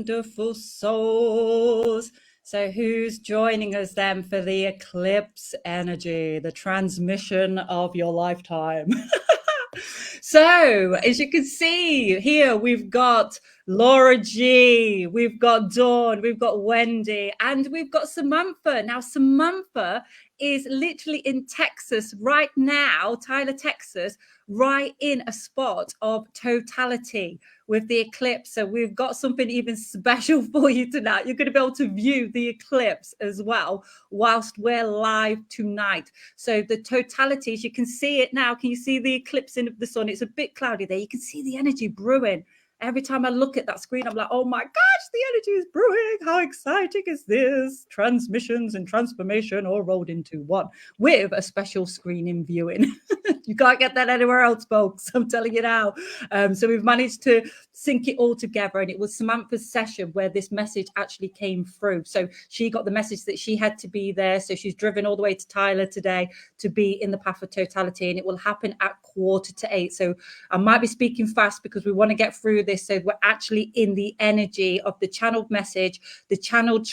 wonderful souls. So who's joining us then for the eclipse energy, the transmission of your lifetime? So, as you can see here, we've got Laura G, we've got Dawn, we've got Wendy, and we've got Samantha. Now, Samantha is literally in Texas right now, Tyler, Texas, right in a spot of totality with the eclipse. So we've got something even special for you tonight. You're going to be able to view the eclipse as well whilst we're live tonight. So the totality, as you can see it now, can you see the eclipse of the sun? It's a bit cloudy there. You can see the energy brewing. Every time I look at that screen, I'm like, oh my gosh, the energy is brewing. How exciting is this? Transmissions and transformation all rolled into one with a special screening viewing. You can't get that anywhere else, folks. I'm telling you now. So we've managed to sync it all together. And it was Samantha's session where this message actually came through. So she got the message that she had to be there. So she's driven all the way to Tyler today to be in the path of totality. And it will happen at 7:45. So I might be speaking fast because we want to get through this. So we're actually in the energy of the channeled message, the channeled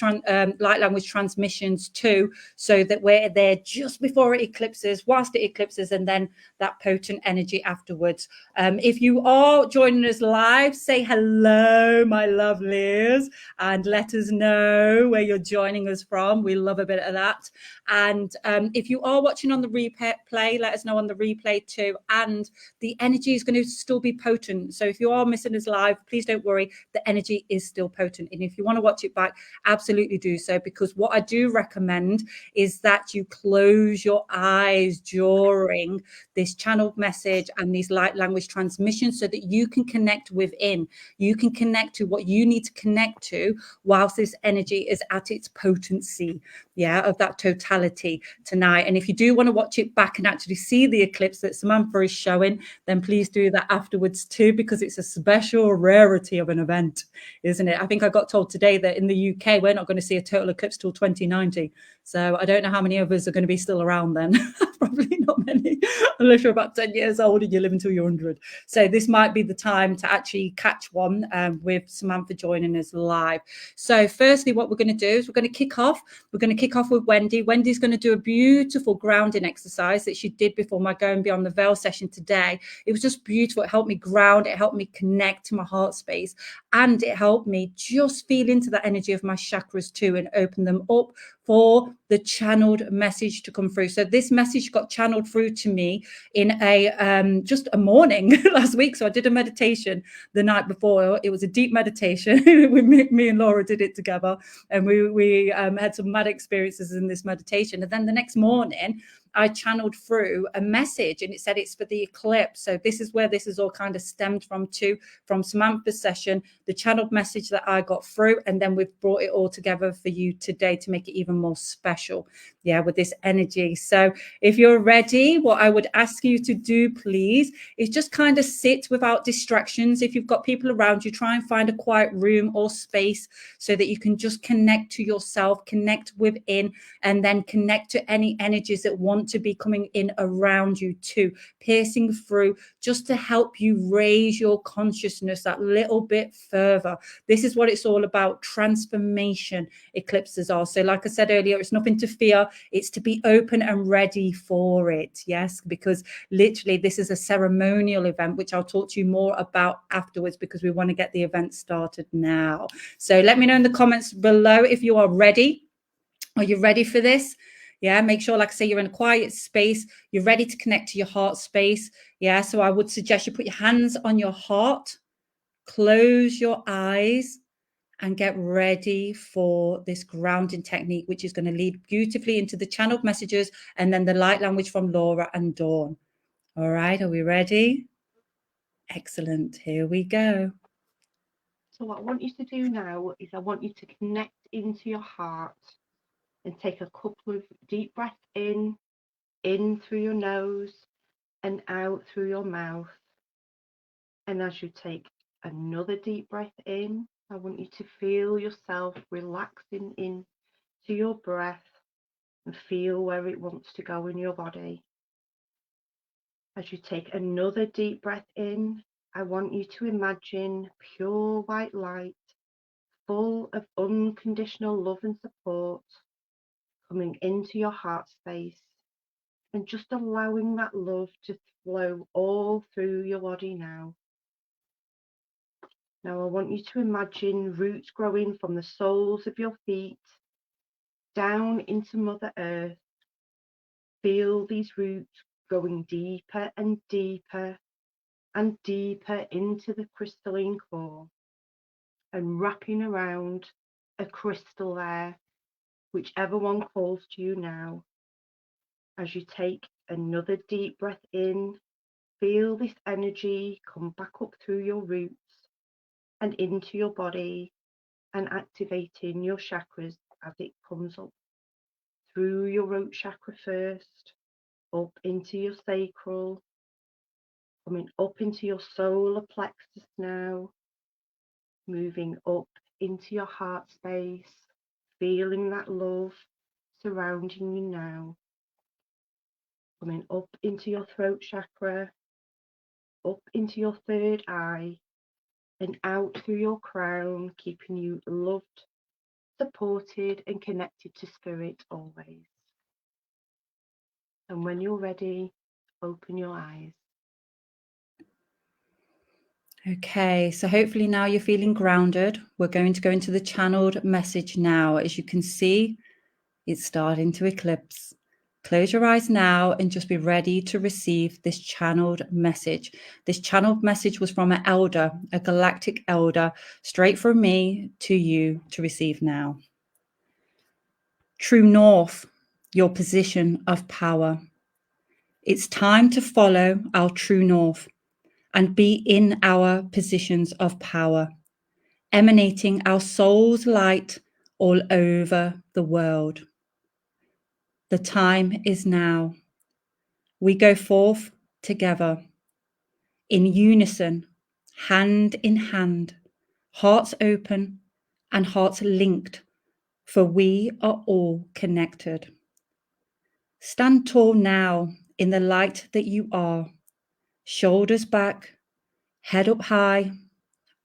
light language transmissions too, so that we're there just before it eclipses, whilst it eclipses, and then that potent energy afterwards. If you are joining us live, say hello, my lovelies, and let us know where you're joining us from. We love a bit of that. And if you are watching on the replay, let us know on the replay too. And the energy is going to still be potent. So if you are missing us live, please don't worry. The energy is still potent. And if you want to watch it back, absolutely do so. Because what I do recommend is that you close your eyes during this channeled message and these light language transmissions so that you can connect within. You can connect to what you need to connect to whilst this energy is at its potency, of that totality tonight. And if you do want to watch it back and actually see the eclipse that Samantha is showing, then please do that afterwards too, because it's a special rarity of an event, isn't it? I think I got told today that in the UK, we're not going to see a total eclipse till 2090. So I don't know how many of us are going to be still around then. Probably not many, unless you're about 10 years old and you live until you're 100. So this might be the time to actually catch one with Samantha joining us live. So firstly, what we're going to do is we're going to kick off. We're going to kick off with Wendy. Wendy's going to do a beautiful grounding exercise that she did before my Going Beyond the Veil session today. It was just beautiful. It helped me ground. It helped me connect to my heart space. And it helped me just feel into the energy of my chakras too and open them up for the channeled message to come through. So this message got channeled through to me in a just a morning last week. So I did a meditation the night before. It was a deep meditation. me and Laura did it together, and we had some mad experiences in this meditation. And then the next morning, I channeled through a message and it said it's for the eclipse. So this is where this is all kind of stemmed from too, from Samantha's session, the channeled message that I got through. And then we've brought it all together for you today to make it even more special, with this energy. So if you're ready, what I would ask you to do, please, is just kind of sit without distractions. If you've got people around you, try and find a quiet room or space so that you can just connect to yourself, connect within, and then connect to any energies that want to be coming in around you too, piercing through, just to help you raise your consciousness that little bit further. This is what it's all about. Transformation eclipses are. So like I said earlier, it's nothing to fear. It's to be open and ready for it. Yes, because literally this is a ceremonial event, which I'll talk to you more about afterwards, because we want to get the event started now. So let me know in the comments below if you are ready. Are you ready for this? Make sure, like I say, you're in a quiet space. You're ready to connect to your heart space. So I would suggest you put your hands on your heart, close your eyes, and get ready for this grounding technique, which is going to lead beautifully into the channeled messages and then the light language from Laura and Dawn. All right, are we ready? Excellent. Here we go. So what I want you to do now is I want you to connect into your heart and take a couple of deep breaths in through your nose and out through your mouth. And as you take another deep breath in, I want you to feel yourself relaxing into your breath and feel where it wants to go in your body. As you take another deep breath in, I want you to imagine pure white light full of unconditional love and support coming into your heart space, and just allowing that love to flow all through your body now. Now I want you to imagine roots growing from the soles of your feet down into Mother Earth. Feel these roots going deeper and deeper and deeper into the crystalline core and wrapping around a crystal there, whichever one calls to you now. As you take another deep breath in, feel this energy come back up through your roots and into your body and activating your chakras as it comes up through your root chakra first, up into your sacral, coming up into your solar plexus now, moving up into your heart space, feeling that love surrounding you now, coming up into your throat chakra, up into your third eye, and out through your crown, keeping you loved, supported, and connected to spirit always. And when you're ready, open your eyes. Okay, so hopefully now you're feeling grounded. We're going to go into the channeled message now. As you can see, it's starting to eclipse. Close your eyes now and just be ready to receive this channeled message. This channeled message was from an elder, a galactic elder, straight from me to you to receive now. True North, your position of power. It's time to follow our true north and be in our positions of power, emanating our soul's light all over the world. The time is now. We go forth together, in unison, hand in hand, hearts open and hearts linked, for we are all connected. Stand tall now in the light that you are, shoulders back, head up high,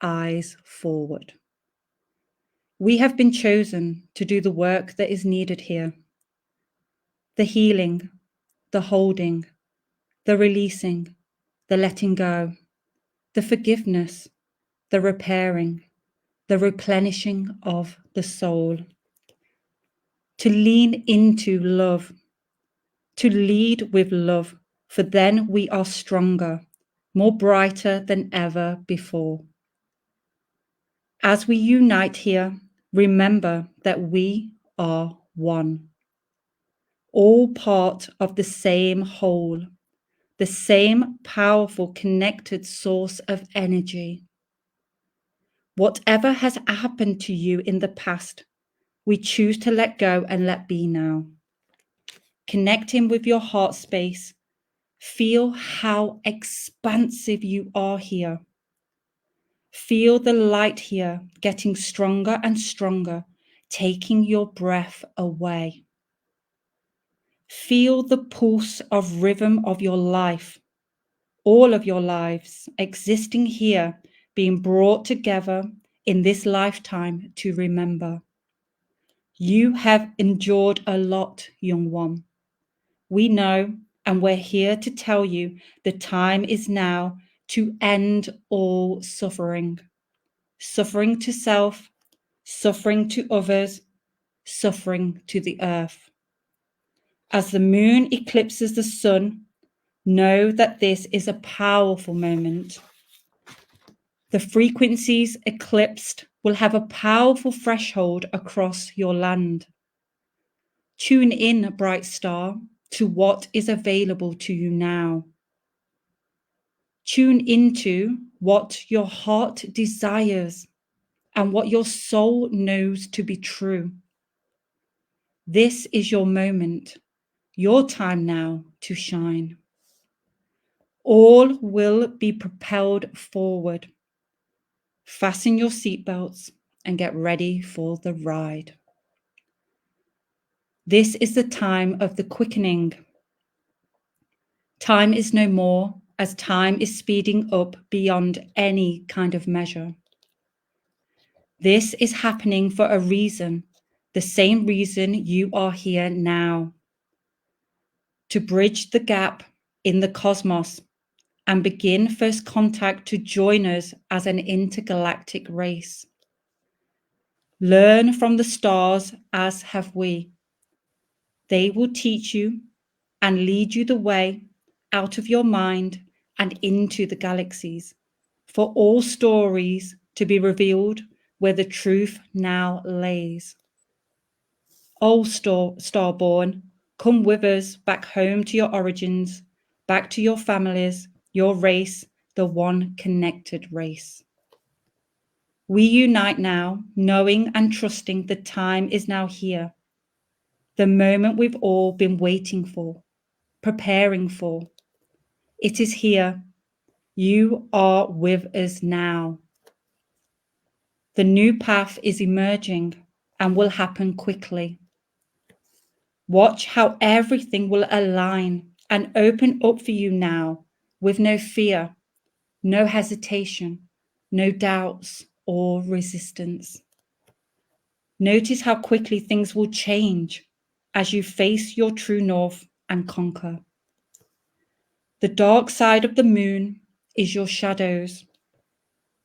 eyes forward. We have been chosen to do the work that is needed here. The healing, the holding, the releasing, the letting go, the forgiveness, the repairing, the replenishing of the soul. To lean into love, to lead with love, for then we are stronger, more brighter than ever before. As we unite here, remember that we are one, all part of the same whole, the same powerful connected source of energy. Whatever has happened to you in the past, we choose to let go and let be now. Connecting with your heart space, feel how expansive you are here. Feel the light here getting stronger and stronger, taking your breath away. Feel the pulse of rhythm of your life, all of your lives existing here, being brought together in this lifetime to remember. You have endured a lot, young one. We know, and we're here to tell you the time is now to end all suffering. Suffering to self, suffering to others, suffering to the earth. As the moon eclipses the sun, know that this is a powerful moment. The frequencies eclipsed will have a powerful threshold across your land. Tune in, bright star, to what is available to you now. Tune into what your heart desires and what your soul knows to be true. This is your moment, your time now to shine. All will be propelled forward. Fasten your seatbelts and get ready for the ride. This is the time of the quickening. Time is no more, as time is speeding up beyond any kind of measure. This is happening for a reason, the same reason you are here now. To bridge the gap in the cosmos and begin first contact to join us as an intergalactic race. Learn from the stars as have we. They will teach you and lead you the way out of your mind and into the galaxies, for all stories to be revealed where the truth now lays. O starborn, come with us back home to your origins, back to your families, your race, the one connected race. We unite now, knowing and trusting the time is now here, the moment we've all been waiting for, preparing for. It is here. You are with us now. The new path is emerging and will happen quickly. Watch how everything will align and open up for you now with no fear, no hesitation, no doubts or resistance. Notice how quickly things will change as you face your true north and conquer. The dark side of the moon is your shadows.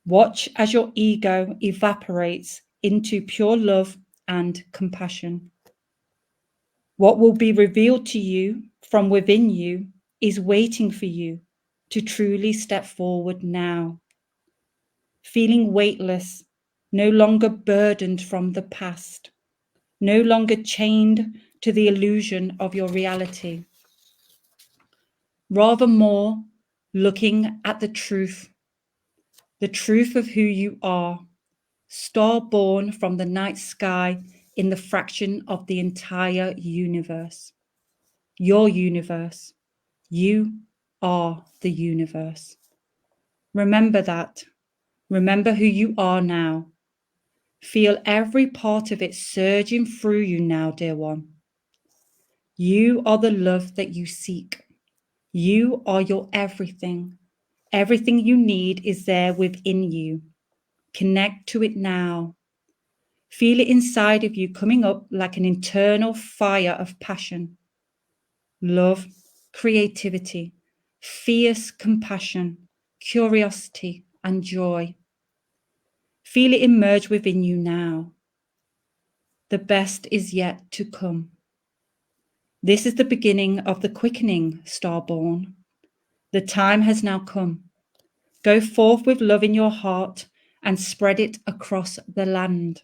Watch as your ego evaporates into pure love and compassion. What will be revealed to you from within you is waiting for you to truly step forward now. Feeling weightless, no longer burdened from the past, no longer chained to the illusion of your reality. Rather more looking at the truth of who you are, star born from the night sky in the fraction of the entire universe. Your universe. You are the universe. Remember that. Remember who you are now. Feel every part of it surging through you now, dear one. You are the love that you seek. You are your everything. Everything you need is there within you. Connect to it now. Feel it inside of you coming up like an internal fire of passion, love, creativity, fierce compassion, curiosity, and joy. Feel it emerge within you now. The best is yet to come. This is the beginning of the quickening, starborn. The time has now come. Go forth with love in your heart and spread it across the land.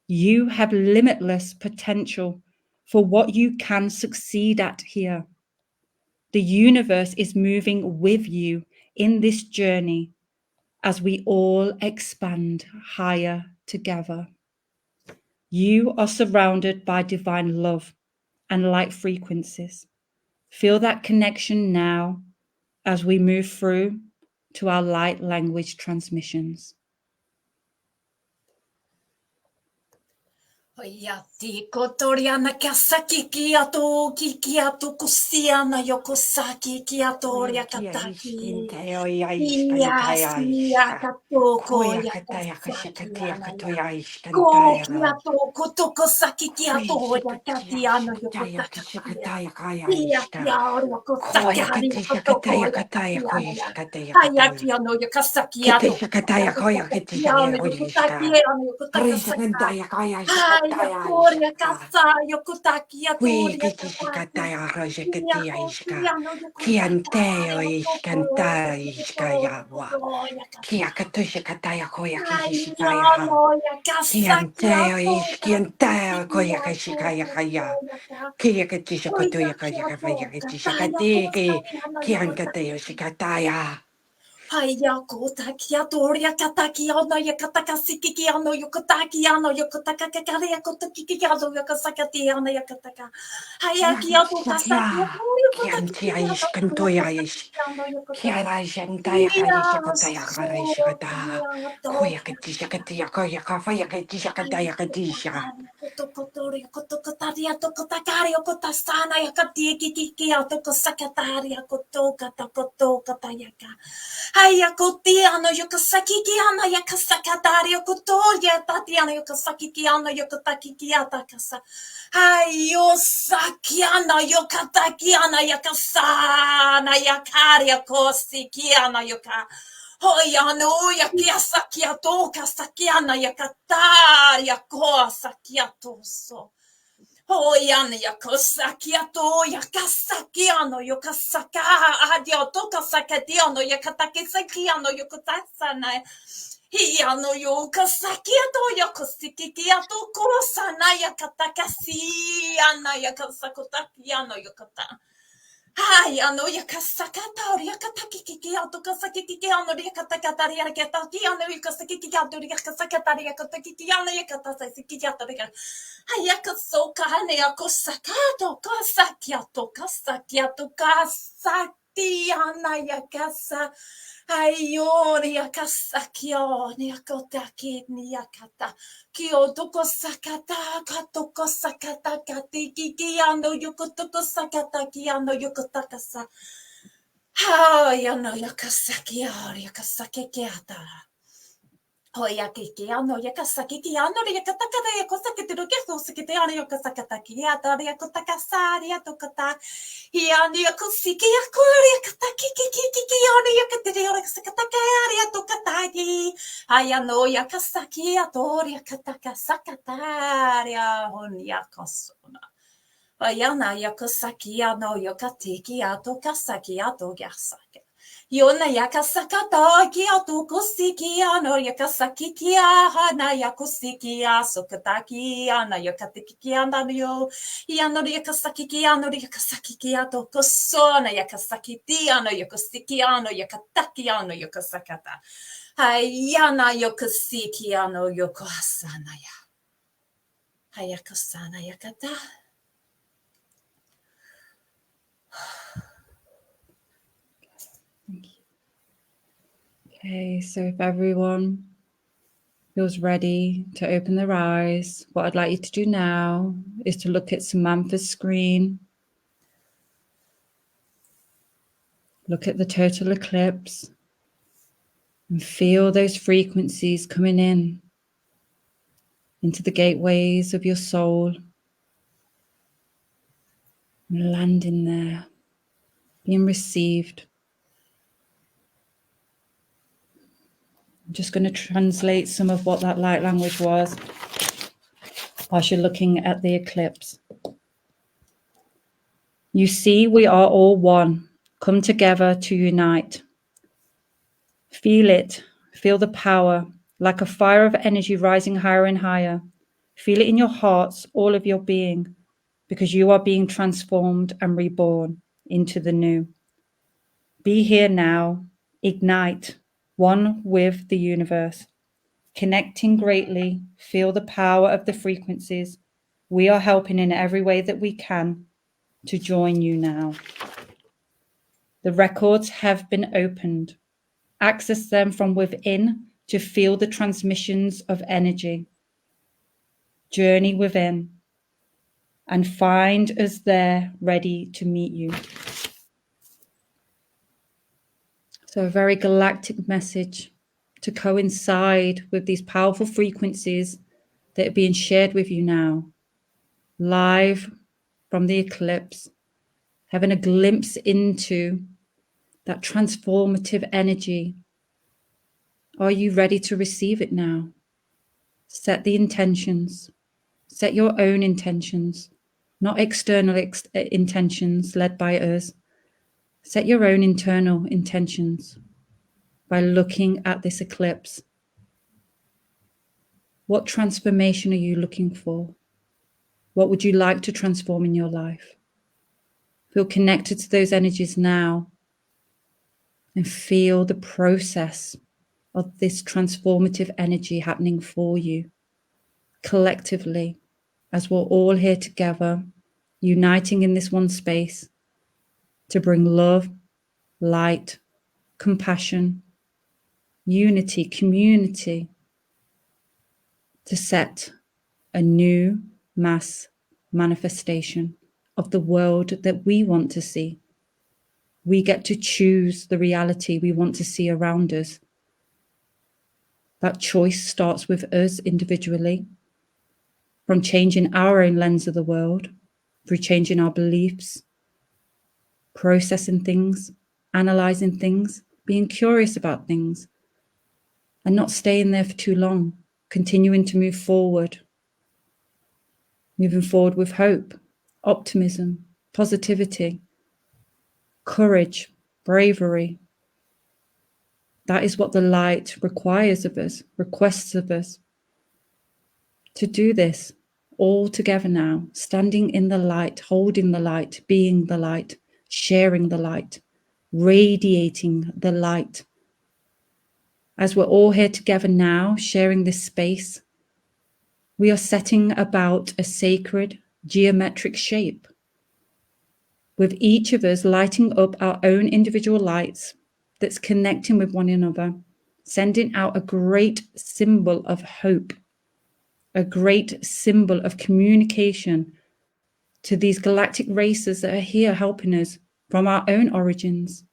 You have limitless potential for what you can succeed at here. The universe is moving with you in this journey as we all expand higher together. You are surrounded by divine love and light frequencies. Feel that connection now as we move through to our light language transmissions. Yati kotoriana kasaki kiato kikiato kusiana yokosaki kiatoria Kia kataki. iskinteo ya iskantaya Yasia iska. katoko Koya kataya yakasaki kashakatia anaya. katoya Ko iskantaya. kiato kotoko saki kiatoria Koishikatia katiano iskantaya yokotakaya. kashakataya kaya Iya iska. kiaria kosaki Koya haria katisha kotoko kataya kataya yakatiana. koishikataya Haya kataya. kiano yakasaki ato. Katisha kataya koya katisha Kiano kaya yokotaki koishika. ano yokotakasaka. Koishikantaya kaya Haya iskantaya koria iska. kasa yokotaki Kui atoria kataki. kitishikataya Iya rojakatia iska. kotiano yokotaka Kianteo yokotoko iskantara iska yokotoko yawa. yokotoko Kia yakata. katushikataya koya kishishikaya. Ayano yakasaki Kianteo atokati iskianteo koya kishikaya atokoko kaya. yaka. Kia katishakotoya Oyaki kaya kaya atokata katishakatiki. yakosaki ano Kiankateo yokotaka. shikataya. Haya kotaki atoria kataki ano yakataka sikiki ano yokotaki ano yokotaka kakari yakotaki ano yakasakati ano yakataka. Haya ki ato kasaki Yaksakya. ano yokotaki Kiantia ano iskantoya ish. yokotaki ano yokotaka. Kiara jantaya kaya Yes, shakataya kara so shakata. ato. Koya katishakatia koya kafaya katishakataya katisha. Kotokotoria kotokotaria tokotakaria kotasana yakati kiki ato kosakataria kotokata kotokata yaka. Hayakotiano yokasakikiana yakasakatari yokotoya tatiana yokasakikiano yokotakikiata kasa. Hayosakiana yokatakiana yakasana yakaria kosikiana yoka. Hoyano yakiasakiato kasakiana yakataria kosakiatoso. Hoyan yakosakiato yakasakiano yokasaka adioto kasakatiano yakatakisakiano yokotasana. Hiano yokasakiato yakosikiato kosana yakatakasiana yakasakotakiano yokata. Hayano yakasakata yakatakikiato kasakikiano yakatakatari yakatakiano yakasakikiato yakasakatari yakatakiano yakatasakikiato Hayakasoka haneyakosakato kasakiato kasatiana yakasa. Ayori yakasakio yakotaki yakata. Kyotoko sakata katoko sakata katikiano yokotoko sakata kiano yokotakasa. Hayano yakasakio yakasakikiata. Hoyakikiano yakasakikiano yakatakata yakosakitiru kesusikitiano yakasakatakiata yakotakasari yatokata. Hiano yakosiki yakuri yakatakikikikiano yakatiru yakasakatakari yatokatagi. Hayano yakasakiato yakatakasakatari yakosona. Hayana yakosakiano yakatikiato kasakiato yasaka. Yona yakasakata kiato kusikiano yakasakikia hana yakusikia sokatakia na yakatikiana yo yano yakasakikiano yakasakikiato kosona yakasakitiano yakusikiano yakatakiano yakasakata. Hayana yakusikiano yokosana ya. Hayakosana yakata. Okay, so if everyone feels ready to open their eyes, what I'd like you to do now is to look at Samantha's screen. Look at the total eclipse and feel those frequencies coming in into the gateways of your soul and landing there, being received. I'm just going to translate some of what that light language was whilst you're looking at the eclipse. You see, we are all one. Come together to unite. Feel it. Feel the power, like a fire of energy rising higher and higher. Feel it in your hearts, all of your being, because you are being transformed and reborn into the new. Be here now. Ignite, one with the universe. Connecting greatly, feel the power of the frequencies. We are helping in every way that we can to join you now. The records have been opened. Access them from within to feel the transmissions of energy. Journey within and find us there ready to meet you. So a very galactic message to coincide with these powerful frequencies that are being shared with you now, live from the eclipse, having a glimpse into that transformative energy. Are you ready to receive it now? Set the intentions. Set your own intentions, not external intentions led by us. Set your own internal intentions by looking at this eclipse. What transformation are you looking for? What would you like to transform in your life? Feel connected to those energies now and feel the process of this transformative energy happening for you collectively as we're all here together, uniting in this one space to bring love, light, compassion, unity, community, to set a new mass manifestation of the world that we want to see. We get to choose the reality we want to see around us. That choice starts with us individually, from changing our own lens of the world, through changing our beliefs, processing things, analysing things, being curious about things, and not staying there for too long, continuing to move forward, moving forward with hope, optimism, positivity, courage, bravery. That is what the light requires of us, requests of us. To do this all together now, standing in the light, holding the light, being the light, sharing the light, radiating the light. As we're all here together now, sharing this space, we are setting about a sacred geometric shape, with each of us lighting up our own individual lights that's connecting with one another, sending out a great symbol of hope, a great symbol of communication to these galactic races that are here helping us from our own origins,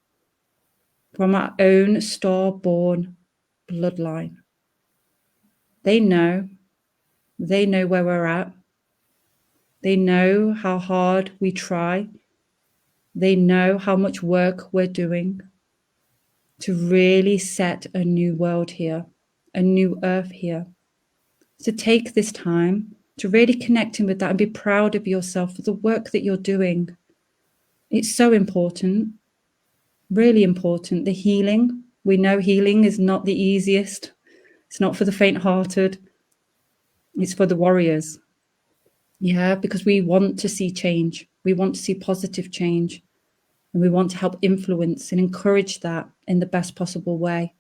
from our own star-born bloodline. They know where we're at. They know how hard we try. They know how much work we're doing to really set a new world here, a new earth here. So take this time to really connect in with that and be proud of yourself for the work that you're doing. It's so important, really important. The healing, we know healing is not the easiest. It's not for the faint-hearted. It's for the warriors. Yeah, because we want to see change. We want to see positive change. And we want to help influence and encourage that in the best possible way.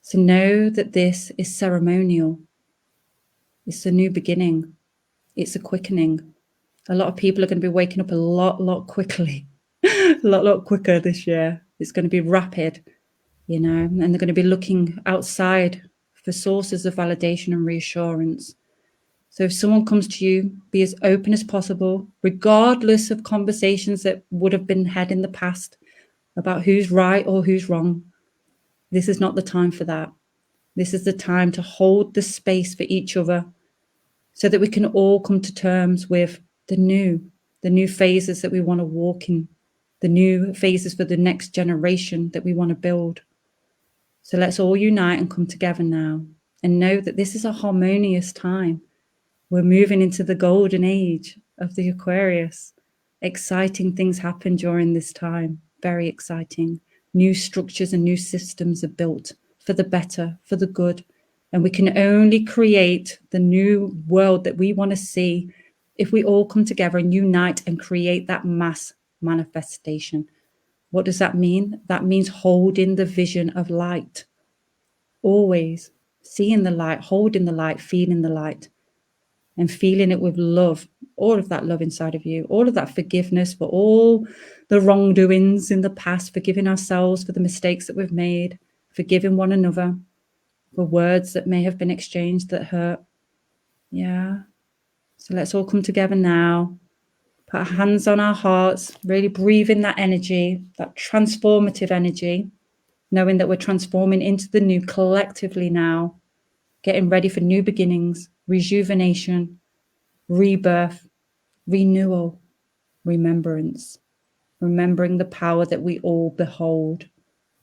So know that this is ceremonial. It's a new beginning. It's a quickening. A lot of people are going to be waking up a lot quickly. a lot quicker this year. It's going to be rapid, you know, and they're going to be looking outside for sources of validation and reassurance. So if someone comes to you, be as open as possible, regardless of conversations that would have been had in the past about who's right or who's wrong. This is not the time for that. This is the time to hold the space for each other so that we can all come to terms with the new phases that we want to walk in, the new phases for the next generation that we want to build. So let's all unite and come together now and know that this is a harmonious time. We're moving into the golden age of the Aquarius. Exciting things happen during this time. Very exciting. New structures and new systems are built for the better, for the good. And we can only create the new world that we want to see if we all come together and unite and create that mass manifestation. What does that mean? That means holding the vision of light. Always seeing the light, holding the light, feeling the light. And feeling it with love, all of that love inside of you, all of that forgiveness for all the wrongdoings in the past, forgiving ourselves for the mistakes that we've made, forgiving one another for words that may have been exchanged that hurt. Yeah. So let's all come together now, put our hands on our hearts, really breathe in that energy, that transformative energy, knowing that we're transforming into the new collectively now, getting ready for new beginnings, rejuvenation, rebirth, renewal, remembrance, remembering the power that we all behold,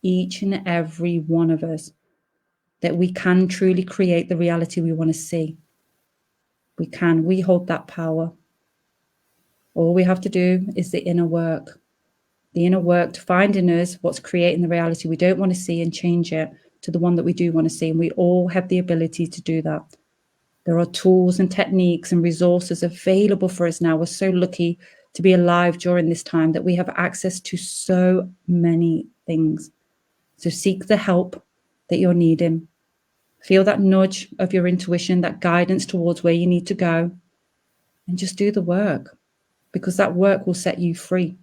each and every one of us, that we can truly create the reality we want to see. We hold that power. All we have to do is the inner work to find in us what's creating the reality we don't want to see and change it to the one that we do want to see. And we all have the ability to do that. There are tools and techniques and resources available for us now. We're so lucky to be alive during this time that we have access to so many things. So seek the help that you're needing. Feel that nudge of your intuition, that guidance towards where you need to go, and just do the work, because that work will set you free.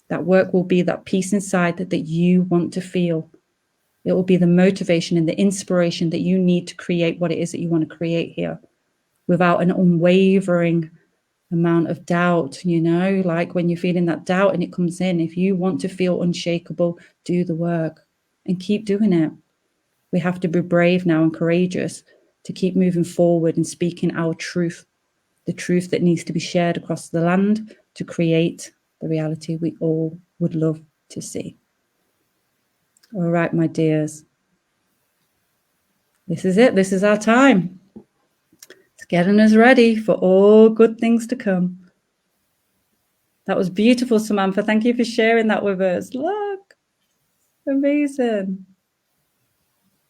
That work will be that peace inside that you want to feel. It will be the motivation and the inspiration that you need to create what it is that you want to create here, without an unwavering amount of doubt, you know, like when you're feeling that doubt and it comes in, if you want to feel unshakable, do the work and keep doing it. We have to be brave now and courageous to keep moving forward and speaking our truth, the truth that needs to be shared across the land to create the reality we all would love to see. All right, my dears. This is it. This is our time. It's getting us ready for all good things to come. That was beautiful, Samantha. Thank you for sharing that with us. Look, amazing.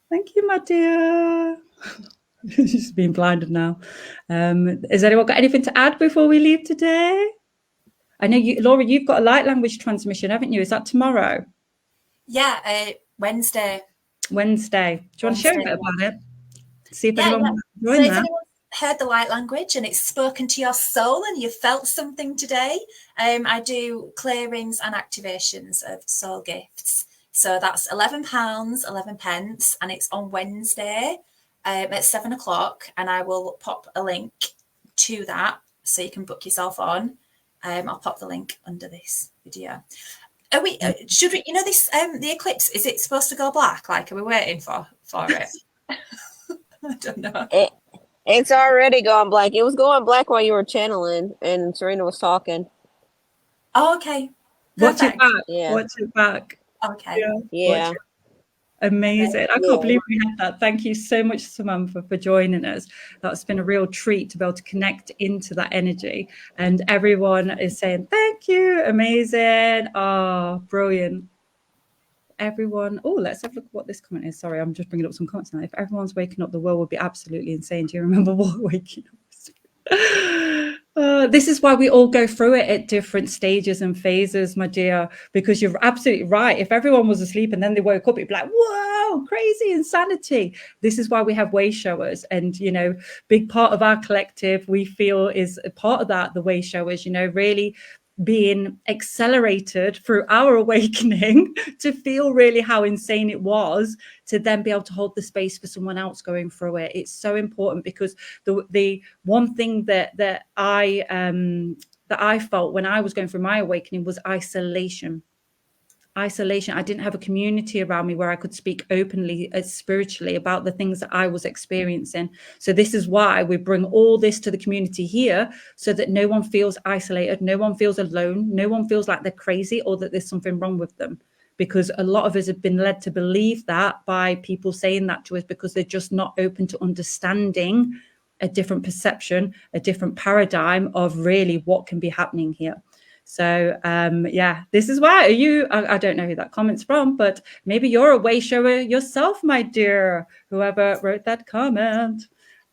Thank you, my dear. She's being blinded now. Has anyone got anything to add before we leave today? I know you, Laura, you've got a light language transmission, haven't you? Is that tomorrow? Yeah, Wednesday. Wednesday. Do you want to share a bit about it? See if anyone wants to join so if that. anyone heard the light language and it's spoken to your soul and you felt something today, I do clearings and activations of soul gifts. So that's £11, 11 pence, and it's on Wednesday at 7 o'clock. And I will pop a link to that so you can book yourself on. I'll pop the link under this video. Are we? Should we? You know this? The eclipse. Is it supposed to go black? Like, are we waiting for it? I don't know. It's already gone black. It was going black while you were channeling and Serena was talking. Oh, okay. Watch it back. Yeah. Watch it back. Okay. Yeah. Amazing. I can't believe we had that. Thank you so much, Samantha, for joining us. That's been a real treat to be able to connect into that energy. And everyone is saying, thank you. Amazing. Oh, brilliant. Everyone. Oh, let's have a look at what this comment is. Sorry, I'm just bringing up some comments now. If everyone's waking up, the world would be absolutely insane. Do you remember what waking up was? This is why we all go through it at different stages and phases, my dear, because you're absolutely right. If everyone was asleep and then they woke up, it'd be like, whoa, crazy insanity. This is why we have way showers. And, you know, big part of our collective, we feel is a part of that, the way showers, you know, really being accelerated through our awakening to feel really how insane it was, to then be able to hold the space for someone else going through it. It's so important, because the one thing that I felt when I was going through my awakening was isolation. I didn't have a community around me where I could speak openly, spiritually, about the things that I was experiencing. So this is why we bring all this to the community here, so that no one feels isolated, no one feels alone, no one feels like they're crazy or that there's something wrong with them. Because a lot of us have been led to believe that by people saying that to us, because they're just not open to understanding a different perception, a different paradigm of really what can be happening here. So, yeah, this is why. I don't know who that comment's from, but maybe you're a way shower yourself, my dear, whoever wrote that comment.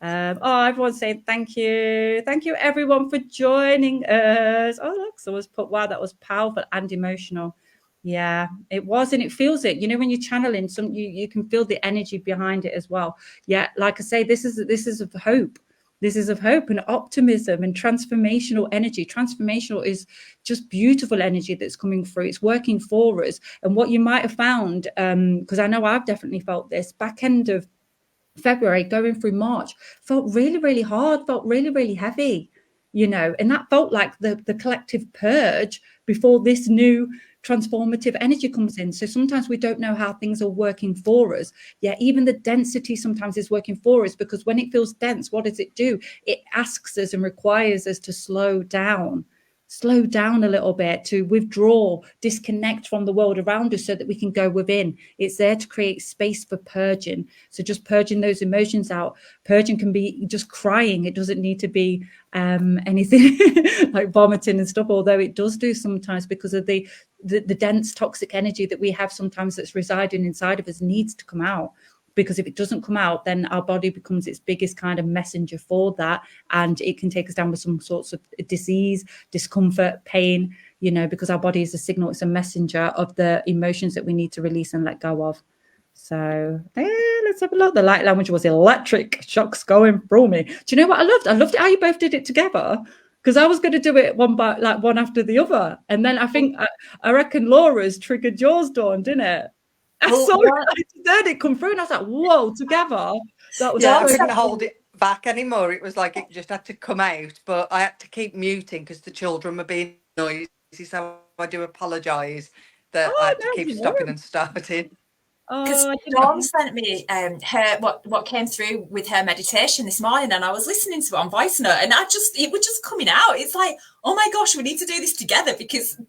Everyone's saying thank you. Thank you, everyone, for joining us. Oh, look, someone's put, wow, that was powerful and emotional. Yeah, it was, and it feels it. You know, when you're channeling, you can feel the energy behind it as well. Yeah, like I say, this is of hope. This is of hope and optimism and transformational energy. Transformational is just beautiful energy that's coming through. It's working for us. And what you might have found, because I know I've definitely felt this, back end of February, going through March, felt really, really hard, felt really, really heavy, you know, and that felt like the collective purge before this new transformative energy comes in. So sometimes we don't know how things are working for us. Yeah, even the density sometimes is working for us, because when it feels dense, what does it do? It asks us and requires us to slow down a little bit, to withdraw, disconnect from the world around us so that we can go within. It's there to create space for purging. So just purging those emotions out. Purging can be just crying. It doesn't need to be anything like vomiting and stuff, although it does do sometimes, because of the dense toxic energy that we have sometimes that's residing inside of us needs to come out. Because if it doesn't come out, then our body becomes its biggest kind of messenger for that. And it can take us down with some sorts of disease, discomfort, pain, you know, because our body is a signal, it's a messenger of the emotions that we need to release and let go of. So let's have a look. The light language was electric. Shocks going through me. Do you know what I loved? I loved how you both did it together. Because I was going to do it one after the other. And then I reckon Laura's triggered yours, Dawn, didn't it? I saw it come through and I was like, whoa, together. That was I couldn't hold it. back anymore. It was like it just had to come out, but I had to keep muting because the children were being noisy. So I do apologise that I Oh had to no, keep you know. stopping and starting. Because Oh, Dawn sent me her what came through with her meditation this morning, and I was listening to it on voice note, and it was just coming out. It's like, oh my gosh, we need to do this together, because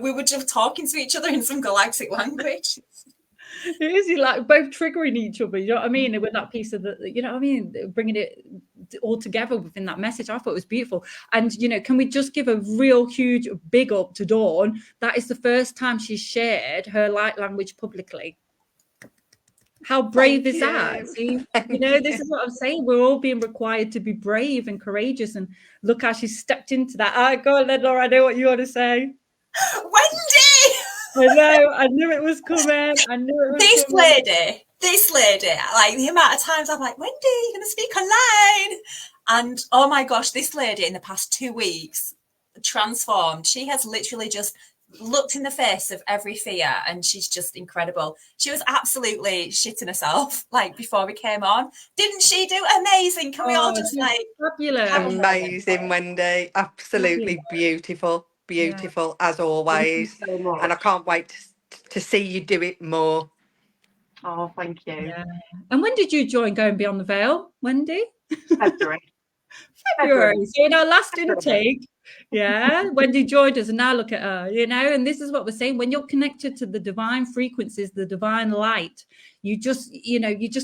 we were just talking to each other in some galactic language. it is, you like both triggering each other, you know what I mean? And with that piece of the, you know what I mean, bringing it all together within that message, I thought it was beautiful. And you know, can we just give a real huge big up to Dawn? That is the first time she's shared her light language publicly. How brave is that? See, you know, this is what I'm saying. We're all being required to be brave and courageous, and look how she stepped into that. Go on then, Laura, I know what you want to say. Wendy! I knew it was coming. I knew it was This coming. lady, like the amount of times I'm like, Wendy, you're going to speak online. And oh my gosh, this lady in the past 2 weeks transformed. She has literally just looked in the face of every fear, and she's just incredible. She was absolutely shitting herself like before we came on. Didn't she do amazing? Can we all just like fabulous? Amazing, Wendy. Absolutely beautiful, beautiful as always. Thank you so much. And I can't wait to see you do it more. Oh, thank you. Yeah. And when did you join Going Beyond the Veil, Wendy? February. So in our last intake, yeah, Wendy joined us, and now look at her, you know. And this is what we're saying: when you're connected to the divine frequencies, the divine light, you just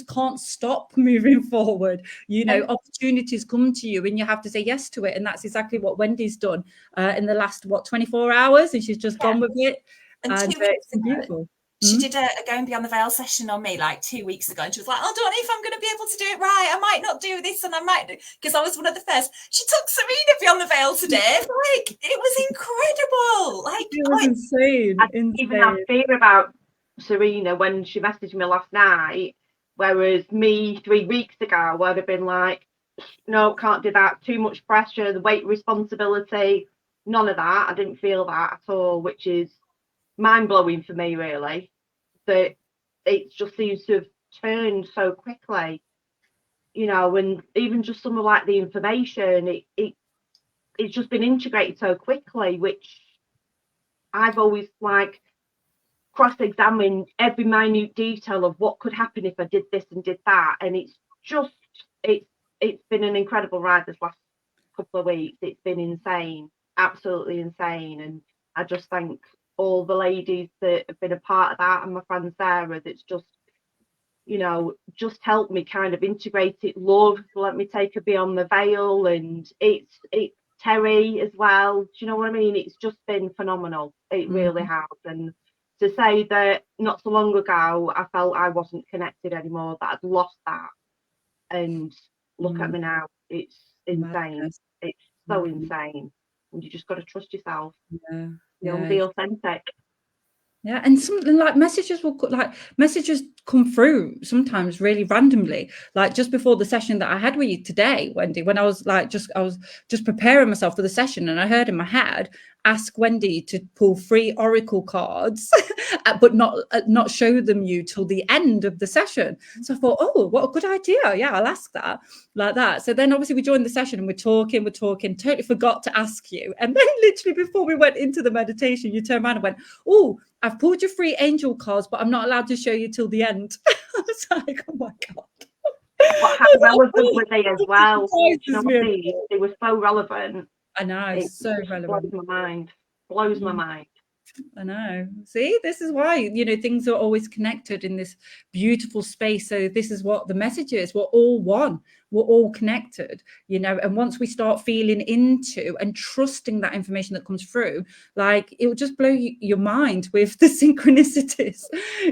can't stop moving forward. You know, opportunities come to you, and you have to say yes to it. And that's exactly what Wendy's done in the last 24 hours, and she's just gone with it. And it's beautiful. She did a Going Beyond the Veil session on me like 2 weeks ago, and she was like, I don't know if I'm going to be able to do it right. I might not do this, and I might do, because I was one of the first. She took Serena Beyond the Veil today. Like, it was incredible. Like, it was insane. I didn't even have fear about Serena when she messaged me last night, whereas me 3 weeks ago would have been like, no, can't do that. Too much pressure, the weight responsibility, none of that. I didn't feel that at all, which is mind-blowing for me, really, that it just seems to have turned so quickly, you know. And even just some of like the information, it's just been integrated so quickly, which I've always like cross-examined every minute detail of what could happen if I did this and did that, and it's been an incredible ride this last couple of weeks. It's been insane, absolutely insane. And I just thank all the ladies that have been a part of that, and my friend Sarah, that's just, you know, just helped me kind of integrate it. Love, let me take her beyond the veil, and it's Terry as well. Do you know what I mean? It's just been phenomenal. It really has. And to say that not so long ago I felt I wasn't connected anymore, that I'd lost that, and look at me now. It's insane. Madness. It's so insane. And you just got to trust yourself. Yeah. Be authentic. Yeah, and something like messages come through sometimes really randomly. Like just before the session that I had with you today, Wendy, when I was just preparing myself for the session, and I heard in my head, ask Wendy to pull 3 oracle cards, but not show them you till the end of the session. So I thought, oh, what a good idea. Yeah, I'll ask that like that. So then obviously we joined the session and we're talking, totally forgot to ask you. And then literally before we went into the meditation, you turned around and went, oh, I've pulled your 3 angel cards, but I'm not allowed to show you till the end. I was like, oh my God. But how relevant were they as well? You know what I mean? They were so relevant. I know, it's so relevant. Blows my mind. I know. See, this is why, you know, things are always connected in this beautiful space. So this is what the message is. We're all one. We're all connected, you know. And once we start feeling into and trusting that information that comes through, like it will just blow your mind with the synchronicities,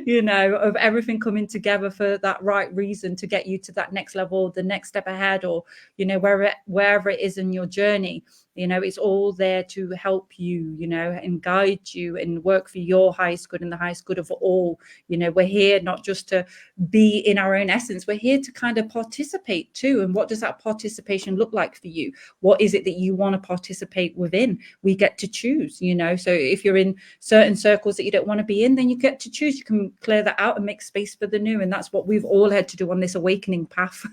you know, of everything coming together for that right reason to get you to that next level, the next step ahead, or, you know, wherever it is in your journey. You know, it's all there to help you, you know, and guide you and work for your highest good and the highest good of all. You know, we're here not just to be in our own essence. We're here to kind of participate too do, and what does that participation look like for you? What is it that you want to participate within? We get to choose, you know. So if you're in certain circles that you don't want to be in, then you get to choose. You can clear that out and make space for the new, and that's what we've all had to do on this awakening path.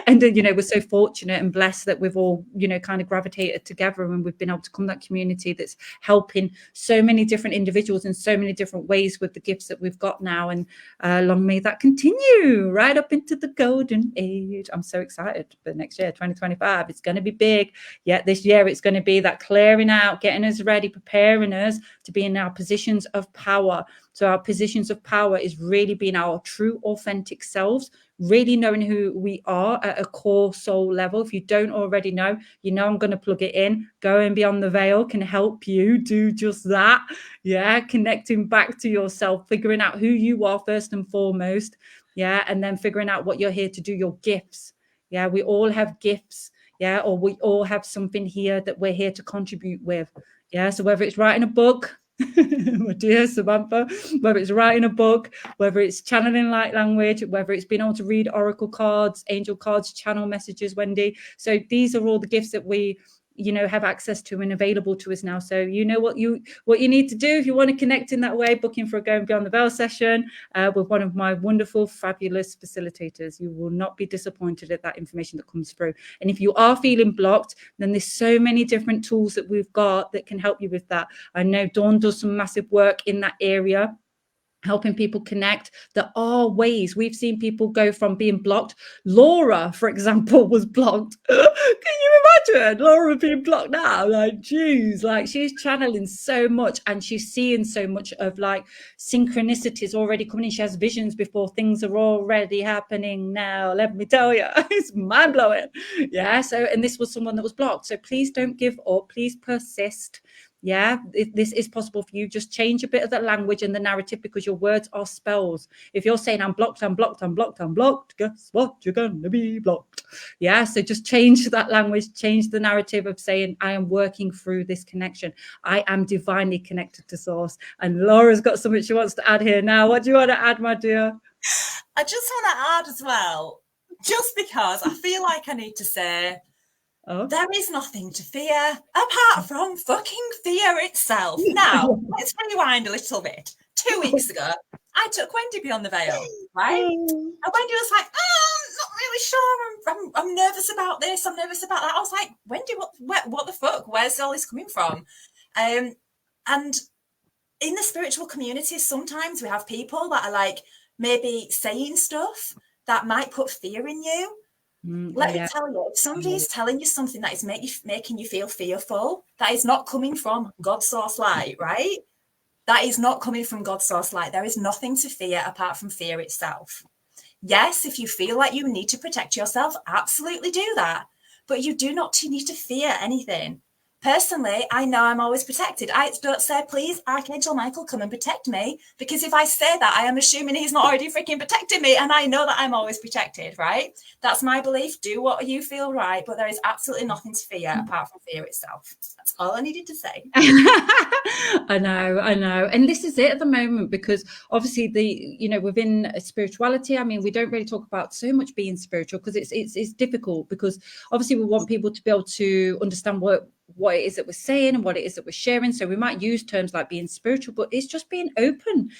And you know, we're so fortunate and blessed that we've all, you know, kind of gravitated together, and we've been able to come that community that's helping so many different individuals in so many different ways with the gifts that we've got now. And long may that continue right up into the golden age. I'm so excited for next year, 2025. It's going to be big. Yeah, this year it's going to be that clearing out, getting us ready, preparing us to be in our positions of power. So our positions of power is really being our true authentic selves, really knowing who we are at a core soul level. If you don't already know, you know, I'm going to plug it in. Going beyond the veil can help you do just that. Yeah, connecting back to yourself, figuring out who you are first and foremost. Yeah, and then figuring out what you're here to do, your gifts. Yeah, we all have gifts. Yeah, or we all have something here that we're here to contribute with. Yeah, so whether it's writing a book, my dear Samantha, whether it's writing a book, whether it's channeling light language, whether it's being able to read oracle cards, angel cards, channel messages, Wendy. So these are all the gifts that we, you know, have access to and available to us now. So you know what you need to do if you want to connect in that way. Booking for a Going Beyond the Veil session with one of my wonderful, fabulous facilitators. You will not be disappointed at that information that comes through. And if you are feeling blocked, then there's so many different tools that we've got that can help you with that. I know Dawn does some massive work in that area, helping people connect. There are ways. We've seen people go from being blocked. Laura, for example, was blocked. Can you imagine Laura being blocked now? Like, geez, like she's channeling so much and she's seeing so much of like synchronicities already coming in. She has visions before things are already happening now. Let me tell you, it's mind blowing. Yeah. So, and this was someone that was blocked. So please don't give up. Please persist. Yeah, this is possible for you. Just change a bit of the language and the narrative, because your words are spells. If you're saying I'm blocked, I'm blocked, I'm blocked, I'm blocked, guess what? You're going to be blocked. Yeah, so just change that language, change the narrative of saying I am working through this connection. I am divinely connected to source. And Laura's got something she wants to add here now. What do you want to add, my dear? I just want to add as well, just because I feel like I need to say, there is nothing to fear apart from fucking fear itself. Now, let's rewind a little bit. 2 weeks ago, I took Wendy Beyond the Veil, right? And Wendy was like, I'm not really sure. I'm nervous about this. I'm nervous about that. I was like, Wendy, what the fuck? Where's all this coming from? And in the spiritual community, sometimes we have people that are like maybe saying stuff that might put fear in you. Let me tell you, if somebody is telling you something that is making you feel fearful, that is not coming from God's source light, right? That is not coming from God's source light. There is nothing to fear apart from fear itself. Yes, if you feel like you need to protect yourself, absolutely do that. But you do not need to fear anything. Personally, I know I'm always protected. I don't say, please, Archangel Michael, come and protect me. Because if I say that, I am assuming he's not already freaking protecting me. And I know that I'm always protected, right? That's my belief. Do what you feel right. But there is absolutely nothing to fear apart from fear itself. That's all I needed to say. I know. And this is it at the moment, because obviously within spirituality, I mean, we don't really talk about so much being spiritual because it's difficult, because obviously we want people to be able to understand what it is that we're saying and what it is that we're sharing. So we might use terms like being spiritual, but it's just being open,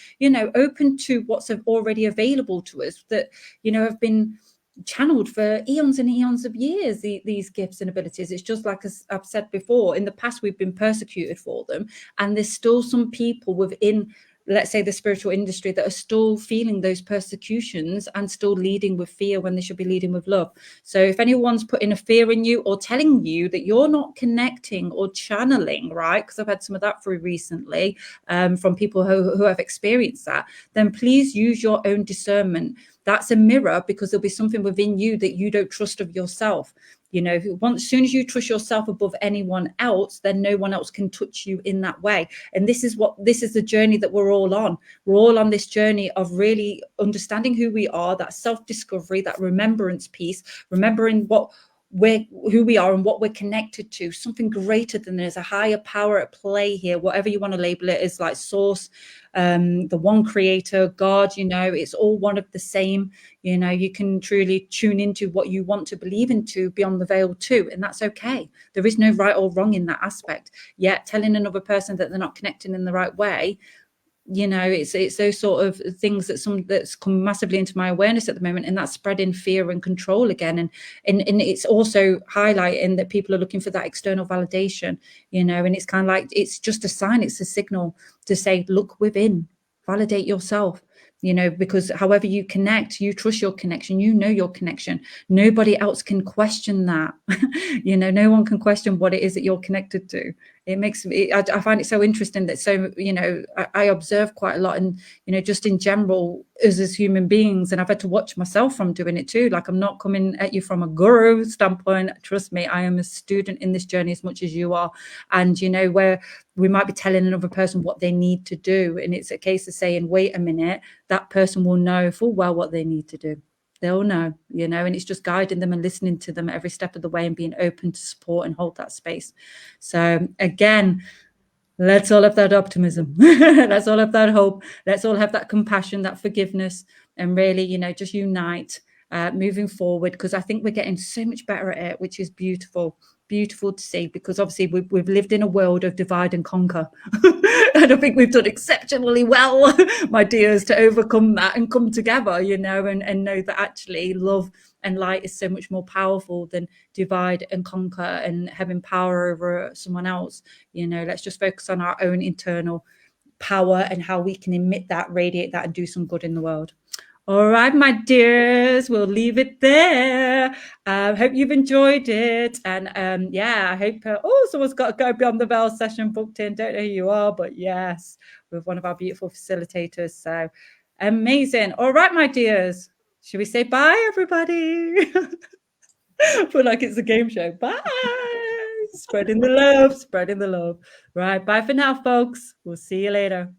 open to what's already available to us that, have been channeled for eons and eons of years, these gifts and abilities. It's just like, as I've said before, in the past, we've been persecuted for them. And there's still some people within, let's say, the spiritual industry that are still feeling those persecutions and still leading with fear when they should be leading with love. So if anyone's putting a fear in you or telling you that you're not connecting or channeling, right, because I've had some of that through recently from people who have experienced that, then please use your own discernment. That's a mirror, because there'll be something within you that you don't trust of yourself. As soon as you trust yourself above anyone else, then no one else can touch you in that way. And this is the journey that we're all on. We're all on this journey of really understanding who we are, that self-discovery, that remembrance piece, remembering who we are and what we're connected to, something greater than there's a higher power at play here, whatever you want to label it as, like source, the one creator, God, you know, it's all one of the same. You know, you can truly tune into what you want to believe into beyond the veil too, and that's okay. There is no right or wrong in that aspect. Yet telling another person that they're not connecting in the right way, you know, it's those sort of things that's come massively into my awareness at the moment, and that's spreading fear and control again, and it's also highlighting that people are looking for that external validation, you know, and it's kind of like, it's just a sign, it's a signal to say, look within, validate yourself, you know, because however you connect, you trust your connection, you know your connection, nobody else can question that. You know, no one can question what it is that you're connected to. It makes me, I find it so interesting that, so, you know, I observe quite a lot, and, you know, just in general as human beings, and I've had to watch myself from doing it too. Like, I'm not coming at you from a guru standpoint, trust me, I am a student in this journey as much as you are. And, you know, where we might be telling another person what they need to do, and it's a case of saying, wait a minute, that person will know full well what they need to do. They'll know, you know, and it's just guiding them and listening to them every step of the way and being open to support and hold that space. So again, let's all have that optimism. Let's all have that hope. Let's all have that compassion, that forgiveness, and really, you know, just unite moving forward, because I think we're getting so much better at it, which is beautiful. Beautiful to see, because obviously we've lived in a world of divide and conquer. And I think we've done exceptionally well, my dears, to overcome that and come together, you know, and know that actually love and light is so much more powerful than divide and conquer and having power over someone else. You know, let's just focus on our own internal power and how we can emit that, radiate that, and do some good in the world. All right, my dears, we'll leave it there. Hope you've enjoyed it. And yeah, I hope, someone's got to go beyond the veil session booked in. Don't know who you are, but yes, with one of our beautiful facilitators. So amazing. All right, my dears, should we say bye, everybody? I feel like it's a game show. Bye. Spreading the love, spreading the love. Right, bye for now, folks. We'll see you later.